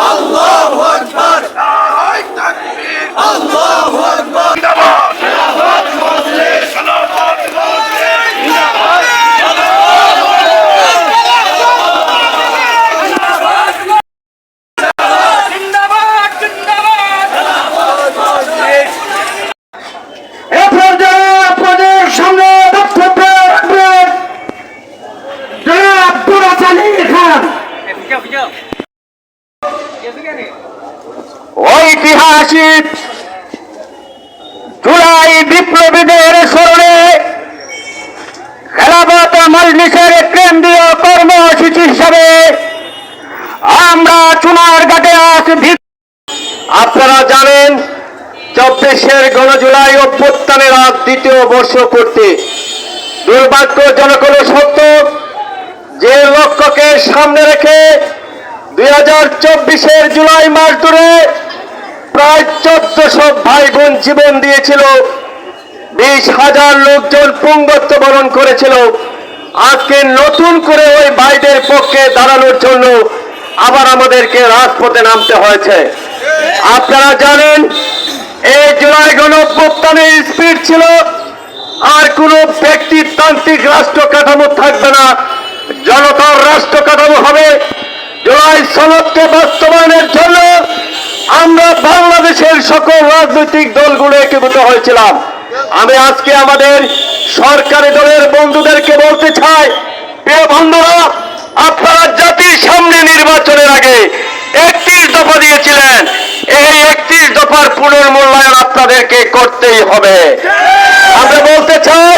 আল্লাহু আকবার, আল্লাহু আকবার। ঐতিহাসিক জুলাই বিপ্লবীদের স্মরণে খেলাফত মজলিসের কেন্দ্রীয় কর্মসূচি হিসাবে আমরা চুনারঘাটে আজ আপনারা জানেন 24 গণজুলাই অভ্যুত্থানের আজ দ্বিতীয় বর্ষ করতে দুর্ভাগ্যজনক হল সত্য যে লক্ষ্যকে সামনে রেখে 2024 জুলাই মাস ধরে প্রায় 1400 ভাই বোন জীবন দিয়েছিল, 20,000 লোকজন পুঙ্গত্ব বরণ করেছিল। আজকে নতুন করে ওই ভাইদের পক্ষে দাঁড়ানোর জন্য আবার আমাদেরকে রাজপথে নামতে হয়েছে। আপনারা জানেন এই জুলাই গণঅভ্যুত্থানের স্পিড ছিল আর কোনো ব্যক্তিতান্ত্রিক রাষ্ট্র কাঠামো থাকবে না, জনতার রাষ্ট্র কাঠামো হবে। জুলাই সনদকে বাস্তবায়নের জন্য আমরা বাংলাদেশের সকল রাজনৈতিক দলগুলো একীভূত হয়েছিলাম। আমি আজকে আমাদের সরকারি দলের বন্ধুদেরকে বলতে চাই, প্রিয় বন্ধুরা, আপনারা জাতির সামনে নির্বাচনের আগে 31 দফা দিয়েছিলেন, এই 31 দফার পুনর্মূল্যায়ন আপনাদেরকে করতেই হবে। আমরা বলতে চাই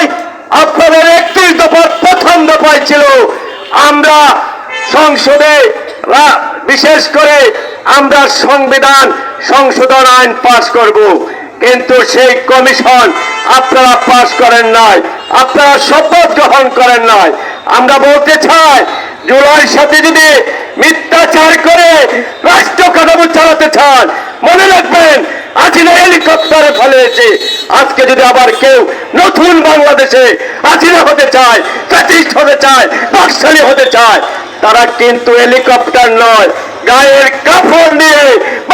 আপনাদের 31 দফার প্রথম দফায় ছিল আমরা সংসদে বিশেষ করে আমরা সংবিধান সংশোধন আইন পাশ করব, কিন্তু সেই কমিশন আপনারা পাশ করেন নাই, আপনারা শপথ গ্রহণ করেন নাই। আমরা বলতে চাই জুলাইয়ের সাথে যদি মিথ্যাচার করে রাষ্ট্র কাঠামো চালাতে চান, মনে রাখবেন হাসিনা হেলিকপ্টারে ফেলেছে। আজকে যদি আবার কেউ নতুন বাংলাদেশে হাসিনা হতে চায়, ফ্যাসিস্ট হতে চায়, বাকশালী হতে চায়, তারা কিন্তু হেলিকপ্টার নয়, গায়ের কাপড় নিয়ে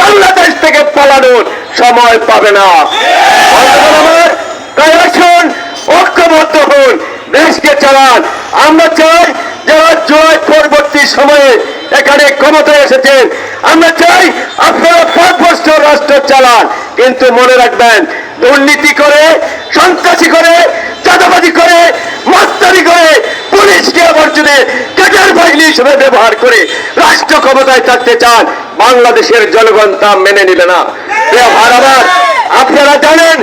বাংলাদেশ থেকে পালানোর সময় পাবে না। তাই আসুন ঐক্যবদ্ধ হন, দেশকে চালান। আমরা চাই যারা জুলাই পরবর্তী সময়ে এখানে ক্ষমতায় এসেছেন, আমরা চাই আপনারা 5 বছর রাষ্ট্র চালান, কিন্তু মনে রাখবেন দুর্নীতি করে, সন্ত্রাসী করে, চাঁদাবাজি করে, মাস্তানি করে, পুলিশকে আবার যদি ক্যাডার বাহিনী হিসেবে ব্যবহার করে রাষ্ট্র ক্ষমতায় থাকতে চান, বাংলাদেশের জনগণ তা মেনে নেবে না। আপনারা জানেন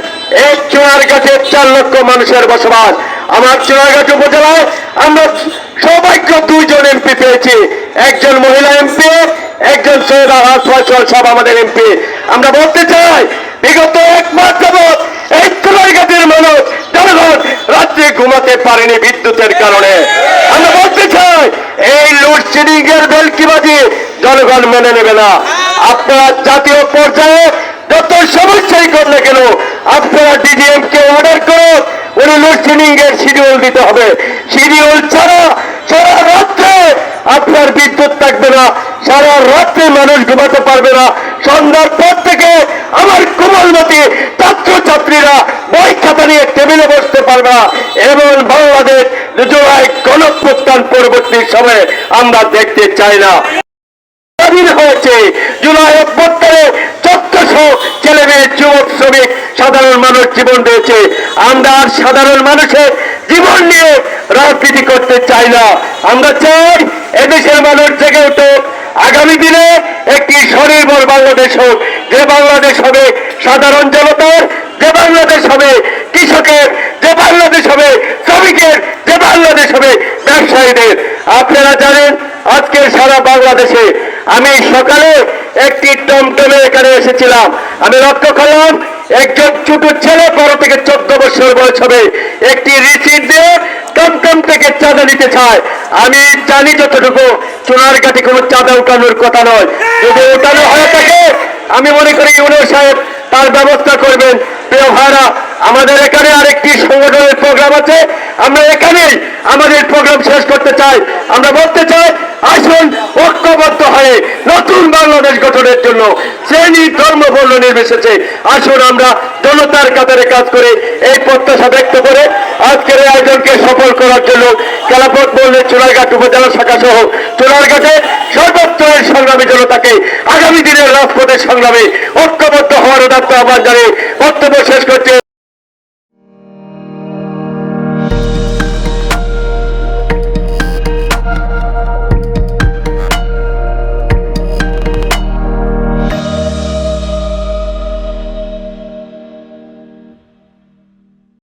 এই চুনারঘাটে 4 লক্ষ মানুষের বসবাস। আমার চুনারঘাট উপজেলায় আমরা সৌভাগ্য 2 জন এমপি পেয়েছি, একজন মহিলা এমপি, একজন সৈয়দ আলহাজ ফয়সাল সব আমাদের এমপি। আমরা বলতে চাই বিগত 1 মাস যাবৎ এই চুনারঘাটের মানুষ জনগণ রাত্রে ঘুমাতে পারেনি বিদ্যুতের কারণে। আমরা বলতে চাই এই লোডশেডিং এর বেলকিবাজি জনগণ মেনে নেবে না। আপনারা জাতীয় পর্যায়ে যত সমস্যাই করলে কেন আপনারা ডিজিএম কে অর্ডার করুন, উনি লোডশেডিং এর শিডিউল দিতে হবে। শিডিউল ছাড়া সারা রাত্রে আপনার বিদ্যুৎ থাকবে না, সারা রাত্রে মানুষ ঘুমাতে পারবে না। সন্ধ্যার পর থেকে আমার কোমলমতি ছাত্রছাত্রীরা বই খাতা নিয়ে টেবিলে বসতে পারবে না। এবং বাংলাদেশ জুলাই গণঅভ্যুত্থান পরবর্তী সময়ে আমরা দেখতে চাই না। হয়েছে জুলাই অভ্যুত্থানে 1400 ছেলে মেয়ে, যুবক, শ্রমিক, সাধারণ মানুষ জীবন দিয়েছে। আমরা আর সাধারণ মানুষের জীবন নিয়ে রাজনীতি করতে চাই না। আমরা চাই এদেশের মানুষ জেগে উঠুক, আগামী দিনে একটি স্বনির্ভর বাংলাদেশ হোক, যে বাংলাদেশ হবে সাধারণ জনতার, যে বাংলাদেশ হবে কৃষকের, যে বাংলাদেশ হবে শ্রমিকের, যে বাংলাদেশ হবে ব্যবসায়ীদের। আপনারা জানেন আজকে সারা বাংলাদেশে আমি সকালে একটি টমটমে এখানে এসেছিলাম, আমি লক্ষ্য করলাম একজন ছোট ছেলে 12 থেকে 14 বছর বয়স হবে, একটি রিসিট দিয়ে টমটম থেকে চাঁদা নিতে চায়। আমি জানি যতটুকু চুনারঘাটে কোনো চাঁদা উঠানোর কথা নয়, যদি উঠানো হয়ে থাকে আমি মনে করি ইউনিয়ন সাহেব তার ব্যবস্থা করবেন। প্রিয় ভাইরা, আমাদের এখানে আরেকটি সংগঠনের প্রোগ্রাম আছে, আমরা এখানেই আমাদের প্রোগ্রাম শেষ করতে চাই। আমরা বলতে চাই আসুন ঐক্যবদ্ধ হয়ে নতুন বাংলাদেশ গঠনের জন্য শ্রেণী ধর্ম বর্ণ নির্বিশেষে আসুন আমরা জনতার কাতারে কাজ করে এই প্রত্যাশা ব্যক্ত করে আজকের এই আয়োজনকে সফল করার জন্য খেলাফত মহল্লার চুনারঘাট উপজেলা শাখা সহ চুনারঘাটে সর্বত্রের সংগ্রামী জনতাকে আগামী দিনের রাজপথের সংগ্রামে ঐক্যবদ্ধ হওয়ার উদাত্ত আহ্বান জানিয়ে বক্তব্য শেষ করছে।